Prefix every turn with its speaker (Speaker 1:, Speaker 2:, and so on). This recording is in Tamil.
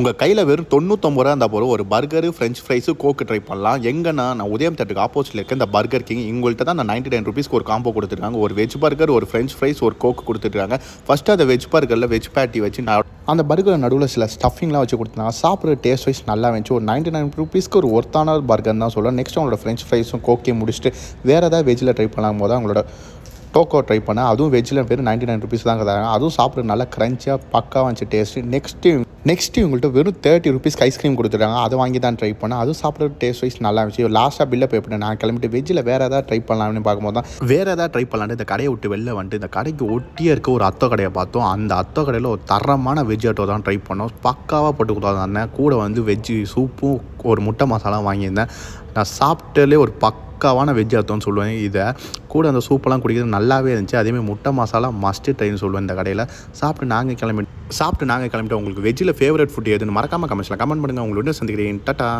Speaker 1: உங்கள் கையில் வெறும் 99 ரூபா இருந்தால் போகிற ஒரு பர்கரு, ஃப்ரெஞ்ச் ஃப்ரைஸு, கோக்கு ட்ரை பண்ணலாம். எங்கன்னா நான் உதயம் தேட்டருக்கு ஆப்போசிட்டில் இருக்க இந்த பர்கர் கிங் இவங்கள்ட்ட தான் நான் 99 ருபீஸ்க்கு ஒரு காம்போ கொடுத்துருக்காங்க. ஒரு வெஜ் பர்கர், ஒரு ஃப்ரெஞ்ச் ஃப்ரைஸ், ஒரு கோக்கு கொடுத்துட்ருக்காங்க. ஃபஸ்ட்டு அந்த வெஜ் பர்கரில் வெஜ் பேட்டி வச்சு நான் அந்த பர்கர் நடுவில் சில ஸ்டஃபிங்லாம் வச்சு கொடுத்துருந்தாங்க. சாப்பிட்ற டேஸ்ட் வைஸ் நல்லா இருந்துச்சு. ஒரு 99 ருபீஸ்க்கு ஒரு ஒர்த்தான பர்கர் தான் சொல்லுவேன். நெக்ஸ்ட் அவங்களோட ஃப்ரெஞ்ச் ஃப்ரைஸும் கோக்கையும் முடிச்சுட்டு வேறு ஏதாவது வெஜ்ஜில் ட்ரை பண்ணலாம் போது அவங்களோட டோக்கோ ட்ரை பண்ணேன். அதுவும் வெஜ்ஜில் பேர் 99 ருபீஸ் தான் தராங்க. அதுவும் சாப்பிட்ற நல்லா க்ரன்ச்சியாக பக்காவாக இருந்துச்சு டேஸ்ட்டு. நெக்ஸ்ட்டு இவங்கள்ட்ட வெறும் 30 ருபீஸ்க்கு ஐஸ்கிரீம் கொடுத்துட்டாங்க. அதை வாங்கி தான் ட்ரை பண்ணேன். அதுவும் சாப்பிட்ற டேஸ்ட் வைஸ் நல்லா இருந்துச்சு. லாஸ்ட்டாக பில்லை பே பண்ணேன். நான் கிளம்பிட்டு வெஜ்ஜில் வேறு ஏதாவது ட்ரை பண்ணலாம்னு பார்க்கும்போது தான் வேறு ஏதாவது ட்ரை பண்ணலான்னு இந்த கடையை விட்டு வெளில வந்துட்டு இந்த கடைக்கு ஒட்டியே இருக்க ஒரு அத்தோ கடையை பார்த்தோம். அந்த அத்தோ கடையில் ஒரு தரமான வெஜ் அட்டோ தான் ட்ரை பண்ணோம். பக்காவாக போட்டு கொடுத்தாங்க அண்ணன். கூட வந்து வெஜ்ஜு சூப்பும் ஒரு முட்டை மசாலா வாங்கியிருந்தேன். நான் சாப்பிட்டாலே ஒரு பக்காவான வெஜ் அத்தோன்னு சொல்லுவேன். இதை கூட அந்த சூப்பெல்லாம் குடிக்கிறது நல்லாவே இருந்துச்சு. அதேமாதிரி முட்டை மசாலா மஸ்ட்டு ட்ரைன்னு சொல்லுவேன் இந்த கடையில். சாப்பிட்டு நாங்கள் கிளம்பிட்டோம். உங்களுக்கு வெஜ்ஜில் ஃபேவரட் ஃபுட் எதுன்னு மறக்காமல் கமெண்ட்ஸில் கமெண்ட் பண்ணுங்கள். உங்களோட சந்திக்கிறேன். டாட்டா.